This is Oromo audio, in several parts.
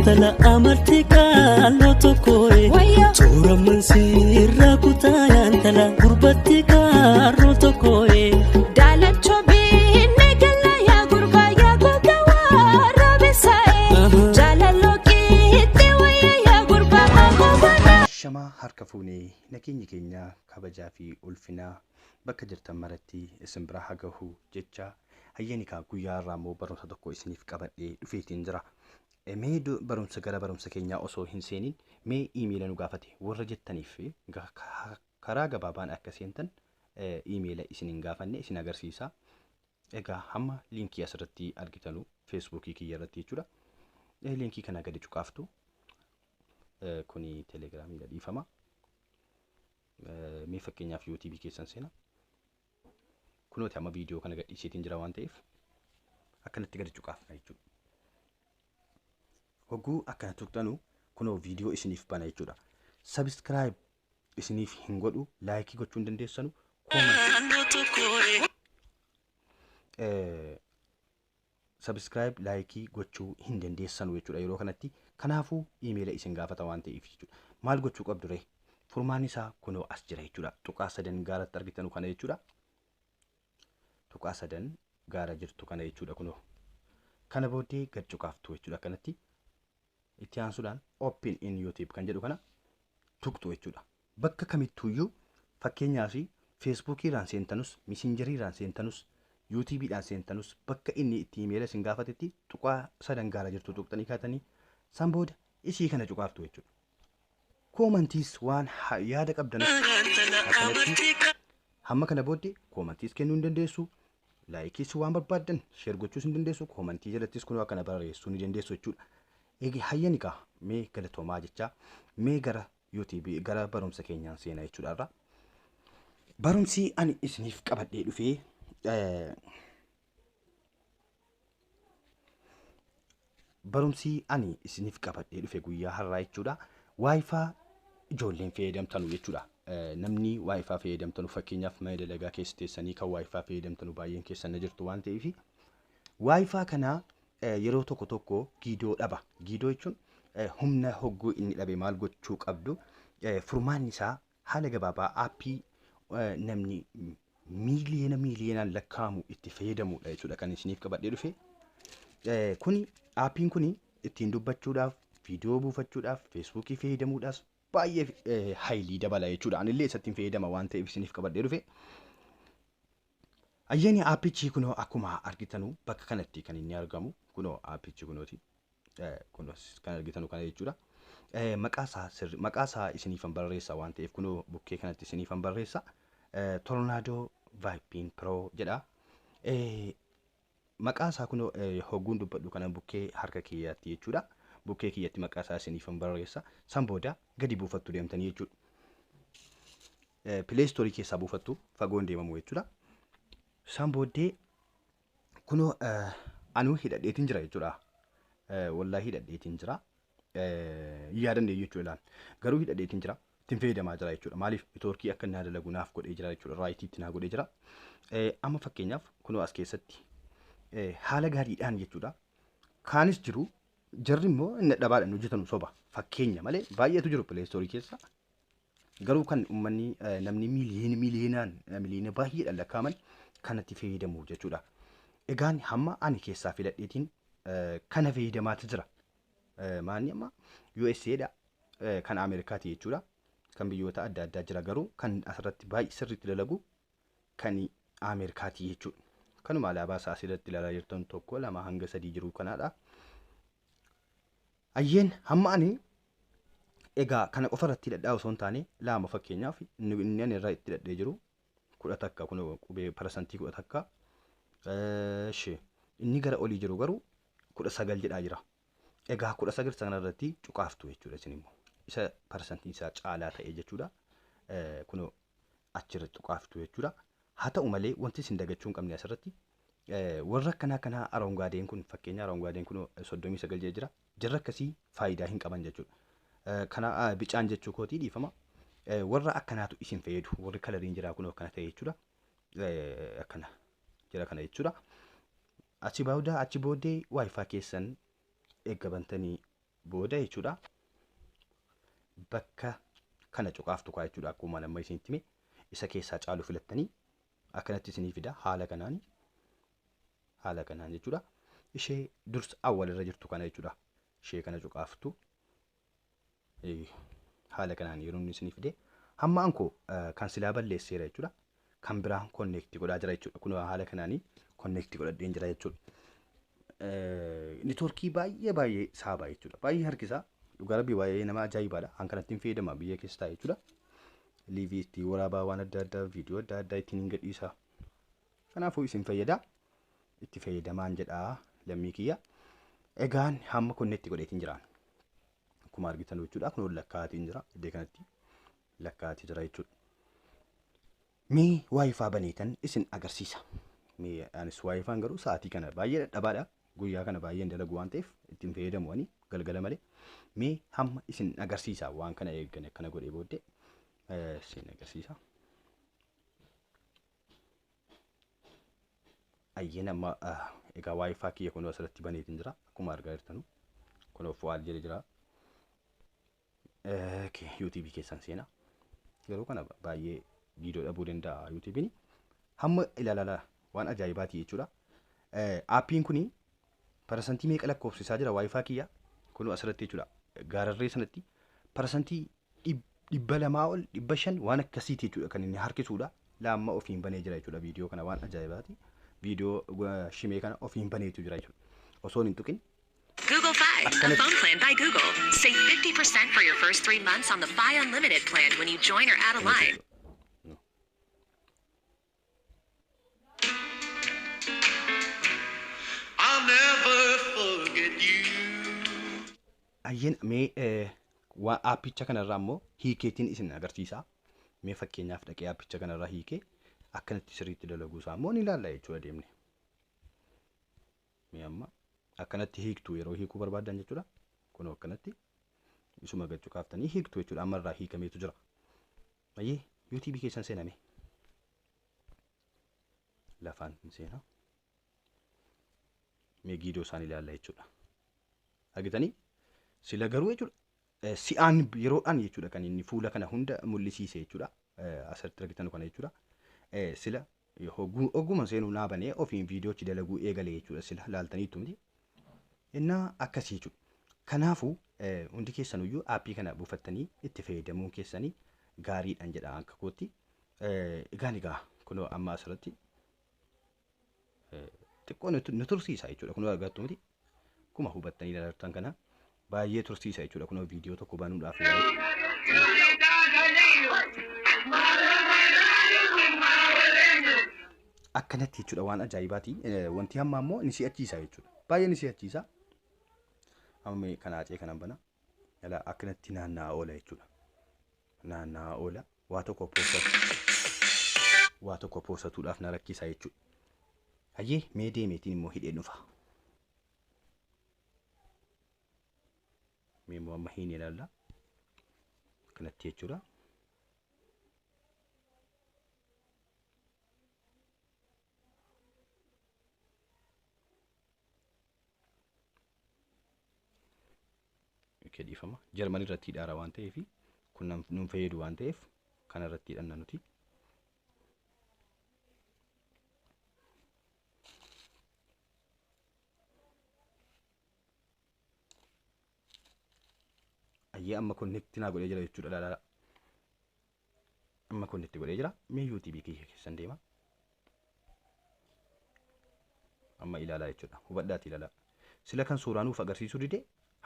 intala amartii kaalloo tokkoe Tuuraman sirraa kutaa intala gurbatti kaarroo tokkoe Daalacho binne gala yaa gurbaa yaa goga warra besaa'e Jaalaloo qitti wayya yaa gurbaa haguubana Shamaa harka fuunee nageenyi keenya kabajaa fi ulfinaa bakka jirtan maratti isin bira haa gahu jecha hayyani kaa guyyaa irraa immoo barumsa tokko isiniif qabadhee dhufeetiin jira. Mee barumsa gara barumsa keenyaa osoo hin seenin mee iimeela nu gaafate warra jettaniif karaa gabaabaan akka seentan iimeela isinin gaafanne isin agarsiisa. Egaa hamma liinkii asirratti argitanu feesbuukii kiyya irratti jechuudha. Liinkii kana gadi cuqaaftu kuni telegiraamii dhiifama. Mee fakkeenyaaf YouTube keessan seena. Kunooti amma viidiyoo kana gadhiiseetiin jira waan ta'eef akkanatti gadi cuqaafna jechuudha. Hogguu akkana tuqxanu kunoo viidiyoo isiniif bana jechuudha. Subscribe isiniif hin godhu, laayikii gochuu hin dandeessanu, subscribe laayikii gochuu hin dandeessanu jechuudha yeroo kanatti. Kanaafuu iimeela isin gaafata waan ta'eef jechuudha. Maal gochuu qabdu ree? Furmaan isaa kunoo as jira jechuudha. Tuqaa sadan gaaratti argitanu kana jechuudha. Tuqaa sadan gaara jirtu kana jechuudha kunoo. Kana booddee gad cuqaaftu jechuudha kanatti. Itti aansuudhaan open in YouTube kan jedhu kana tuqxu jechuudha. Bakka kamittuuyyuu fakkeenyaaf Facebook irraan seentanus, Messenger irraan seentanus, YouTube dhaan seentanus bakka inni itti iimeela isin gaafatetti tuqaa sadan gaara jirtu tuqxanii kaatanii san booda isii kana cuqaaftu jechuudha. Koomantiis waan yaada qabdanus hamma kana booddee koomantiis kennuu hin dandeessu. Laayikiis waan barbaadan sheer gochuus hin dandeessu. Koomantii jalattis kunoo akkana barreessuu ni dandeessu jechuudha. Eegi hayyani kaa mee galatoomaa jecha mee gara YouTube gara barumsa keenyaan seenaa jechuudha irra. Barumsi ani isiniif qabadhee dhufee guyyaa har'aa jechuudha. Wifa ijoolleen fayyadamtanu jechuudha. Namni Wifa fayyadamtanu fakkeenyaaf mana dalagaa keessa teessanii kan Wifa fayyadamtanu baay'een keessan jirtu waan ta'eef Wifa kana yeroo tokko giidoo dhaba. Giidoo jechuun humna hogguu inni dhabe maal gochuu qabdu. Furmaan isaa haala gabaabaa aappii namni miiliyoonaan lakkaa'amu itti fayyadamudha jechuudha kan isiniif qabadhee dhufe. Kuni aappiin kuni ittiin dubbachuudhaaf, viidiyoo buufachuudhaaf, feesbuukii fayyadamuudhaaf baay'ee haayilii dabala jechuudha. Anillee isatti fayyadama waan ta'eef isiniif qabadhee dhufe. Ayyani aappichi kunoo akkuma argitanu bakka kanatti kan inni argamu. Kunoo aappichi kunooti. Kunoo kan argitanu kana jechuudha. Maqaa isaa isiniifan barreessa waan ta'eef kunoo bukkee kanatti isiniifan barreessa. Tornado Vipin Pro jedha. Maqaa isaa kunoo hogguun dubbadhu kana bukkee harka kiyyaatti jechuudha. Bukkee kiyyatti maqaa isaa isiniifan barreessa. San booda gadi buufattu deemtanii jechuudha. Play Store keessaa buufattu fagoon deemamu jechuudha. San booddee kunoo anuu hidhadheetiin jira jechuudha. Wallaahi hidhadheetiin jira. Yaadan jechuudha. Garuu hidhadheetiin jira. Ittiin fayyadamaa jira jechuudha. Maaliif networkii akka naa dalagu naaf godhee jira jechuudha. Raayitiitti naa godhee jira. Amma fakkeenyaaf kunoo as keessatti haala gaariidhaan jechuudha. Kaanis jiru. Jarri immoo inni dhabaadhaan hojjetanu soba. Fakkeenya malee baay'eetu jiru Play Store keessa. Garuu kan uummanni namni miliyoona baay'eedhaan lakkaa'aman kanatti fayyadamu jechuudha. Egaan hamma ani keessaa filadheetiin kana fayyadamaatu jira. Maanni amma USAdha. Kan Ameerikaati jechuudha. Kan biyyoota adda addaa jira garuu kan asirratti baay'ee sirriitti dalagu kan Ameerikaati jechuudha. Kanuma alaabaa isaa asirratti ilaalaa jirtan 1, 2 hanga 3 jiru kanaadha. Ayyeen hamma ani egaa kana qofa irratti hidhadhaa osoo hin taane lama fakkeenyaaf inni ani irraa itti hidhadhee jiru 10 takka kun qubee parsantii 10 takka inni gara olii jiru garuu 19 jedhaa jira. Egaa 19 sana irratti cuqaaftu jechuudha isin immoo isa parsantii isaa caalaa ta'e jechuudha. Kun achirratti cuqaaftu jechuudha. Haa ta'u malee wanti isin dagachuu hin qabne asirratti warra kana aroongaadeen kun fakkeenya aroongaadeen kun 39 jira. Jarra akkasii faayidaa hin qaban jechuudha. Kana bicaan jechuu kooti dhiifama. Warra akkanaatu isin fayyadu. Warri kalariin jira kun akkana ta'e jechuudha. Akkana jira kana jechuudha. Achi booddee Wifa keessan eeggabantanii booda jechuudha bakka kana cuqaaftu kaa jechuudha akkuma nama isinitti hime isa keessaa caalu filattanii akkanatti isinii fida haala kanaan jechuudha ishee dursa awwal irra jirtu kana jechuudha ishee kana cuqaaftu haala kanaan yeroo inni isinii fide hamma anko kan silaa balleesseera jechuudha kan biraan konneekti godhaa jira jechuudha kun haala kanaan konneekti godhadheen jira jechuudha networkii baay'ee saabaa jechuudha baay'ee harkisaa dhugaa rabbii baay'ee nama ajaa'ibaadha han kanatti hin fayyadama biyya keessaa jechuudha liivii itti waraabaa waan adda addaa viidiyoo adda addaa ittiin hin gadhiisa kanaafuu isin fayyada itti fayyadamaan jedhaa lammii kiyya egaan hamma konneekti godheetiin jiraan akkuma argitan jechuudha kun lakkaatiin jira iddoo kanatti lakkaatii jira jechuudha mee waayifaa baneetan isin agarsiisa mee anis waayifaan garuu sa'aatii kana baay'ee dadhabaadha guyyaa kana baay'een dalagu waan ta'eef ittiin fayyadamu ani galgala malee mee hamma isin agarsiisa waan kana eeggan akkana godhee booddee isin agarsiisa ayyeen amma egaa waayifaa kiyya kun asirratti baneetiin jira akkuma argaa jirtanu kun of waal jedhe jira YouTube keessan seenaa yeroo kana baay'ee viidiyoo dhabuu danda'a YouTube'n hamma ilaalala waan ajaa'ibaati jechuudha aappiin kuni parasantii meeqa lakkoofsisaa jira waayifaa kiyya kun asirratti jechuudha gaararree sanatti parasantii 200 ol 500 waan akkasiiti jechuudha kan inni harkisuudha laamma ofiin banee jira jechuudha viidiyoo kana waan ajaa'ibaati viidiyoo shimee kana ofiin baneetu jira jechuudha osoon hin tuqin Google Fi, a phone plan by Google. Save 50% for your first 3 months on the Fi Unlimited plan when you join or add a line. I'll never forget you. Ayyen mee waan aappicha kanarraa immoo hiikeetiin isin agarsiisa mee fakkeenyaaf dhaqee aappicha kanarraa hiikee akkanatti sirriitti dalaguusaa immoo ni ilaalla jechuudha deemne mee amma akkanatti hiiktu yeroo hiikuu barbaadan jechuudha kun akkanatti isuma gachuu kaaftanii hiiktu jechuudha ammarraa hiikameetu jira ayyee YouTube keessan seename lafaan seena mee viidiyoo isaan ilaalla jechuudha argitanii sila garuu jechuudha si'aan yeroodhaan jechuudha kan inni fuula kana hunda mul'isiise jechuudha asirratti argitan kana jechuudha sila oguma seenuu naabanee ofiin viidiyoochi dalaguu eegalee jechuudha sila laaltaniitu miti innaa akkasii jechuudha kanaafuu hundi keessaniyyuu aappii kana buufattanii itti fayyadamuun keessanii gaariidhaan jedha akka kootti egaa kunoo amma asirratti xiqqoo nu tursiisa jechuudha kunoo argattu miti kuma hubattanii ilaaltan kana baay'ee tursiisa jechuudha kunoo viidiyoo tokko banuudhaaf akkanatti jechuudha waan ajaa'ibaati wanti hamma ammoo ni si'achiisa jechuudha baay'ee ni si'achiisa amma kanaacee kanan bana yala akkanatti naanna'aa oola jechuudha naanna'aa oola waa tokko poosatuudhaaf na rakkisa jechuudha hayyee mee deemeetiin immoo hidhee dhufa mee immoo amma hin ilaalla akkanatti jechuudha kedifama Germany irratti dhaara waan ta'eef kun nun fayyadu waan ta'eef kana irratti dhanna nuti ayyee amma connect naa godhee jira jechuudha laala amma connect godhee jira mee YouTube keessan deema amma ilaala jechuudha hubadhaati ilaala sila kan suuraa nuuf agarsiisuu dide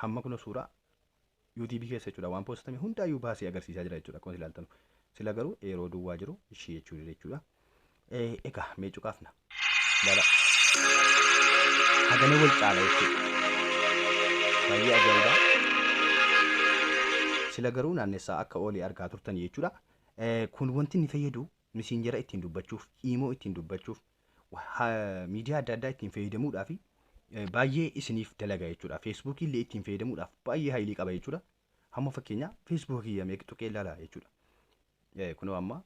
hamma kuna suuraa YouTube keessa jechuudha waan poostame hundaayyuu baasee agarsiisaa jira jechuudha akkuma ilaaltan sila garuu yeroo duwwaa jiru ishii jechuudha egaa mee cuqaafna laala hagana wal caala jechuudha baay'ee ajaa'ibaa sila garuu naannessaa akka oolee argaa turtan jechuudha kun wanti inni fayyadu messenjera ittiin dubbachuuf imo ittiin dubbachuuf miidiyaa adda addaa ittiin fayyadamuudhaaf baay'ee isiniif dalaga jechuudha Facebook illee ittiin fayyadamuudhaaf baay'ee haayilii qaba jechuudha hamma fakkeenya Facebook iyya meeq tuqee ilaala jechuudha kunoo amma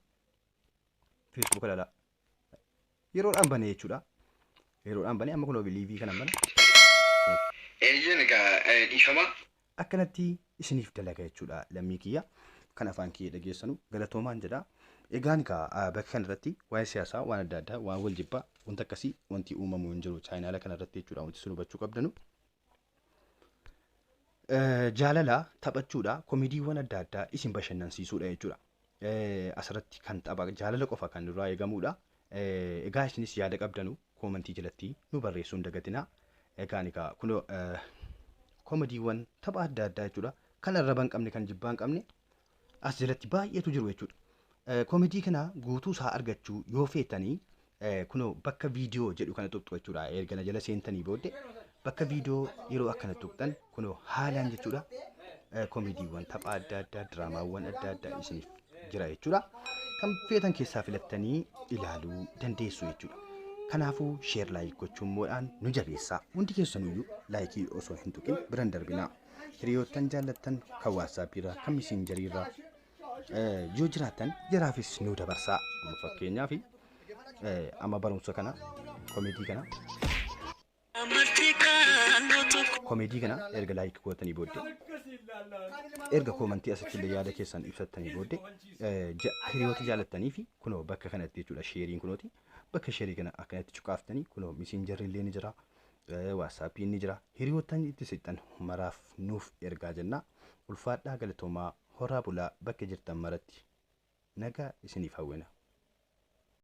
Facebook ilaala yeroodhaan bane jechuudha yeroodhaan bane amma kunoo liivii kana bana ejjen egaa ifama akkanatti isiniif dalaga jechuudha lammii kiyya kan afaan kiyya dhageessanu galatoomaan jedha. Egaan ka bakka kanarratti waa'ee siyaasaa waan adda addaa waan wal jibbaa wanta akkasii wanti uumamu hin jiru chaayinaala kanarratti jechuudha wanti sun hubachuu qabdanu. Jaalala taphachuudha komeediiwwan adda addaa isin bashannansiisuudha jechuudha. Asirratti kan tapha jaalala qofa kan irraa eegamuudha. Egaa isinis yaada qabdanu koomentii jalatti nu barreessuu hin dagatinaa. Egaan ka kunoo komeediiwwan tapha adda addaa jechuudha kan arraba hin qabne kan jibbaa hin qabne as jalatti baay'eetu jiru jechuudha. Komeedii kana guutuu isaa argachuu yoo feetanii kunoo bakka viidiyoo jedhu kana tuqxu jechuudha. Erga jala seentanii booddee bakka viidiyoo yeroo akkana tuqxan kunoo haalaan jechuudha. Komeediiwwan tapha adda addaa diraamaawwan adda addaa isiniif jira jechuudha. Kan feetan keessaa filattanii ilaaluu dandeessu jechuudha. Kanaafuu sheer laayik gochuun nu jabeessaa. Hundi keessanuyyuu laayikii osoo hin tuqin biran darbinaa. Hiriyoottan jaallattan kan waatsaappiirraa kan miisenjariirraa yoo jiraatan jaraafis nu dabarsaa. Fakkeenyaaf amma barumsa kana komeedii kana erga laayik gootanii booddee erga koomentii asitti illee yaada keessan ibsattanii booddee hiriyoota jaallattanii fi kunoo bakka kanatti jechuudha sheeriin kunooti. Bakka sheerii kana akkanatti cuqaaftanii kunoo miisenjarri illee ni jira. Waatsaappiin ni jira. Hiriyoottan itti siqxan maraaf nuuf ergaa jenna. Ulfaadhaa galatoomaa horaa bulaa bakka jirtan maratti nagaa isiniif hawwina.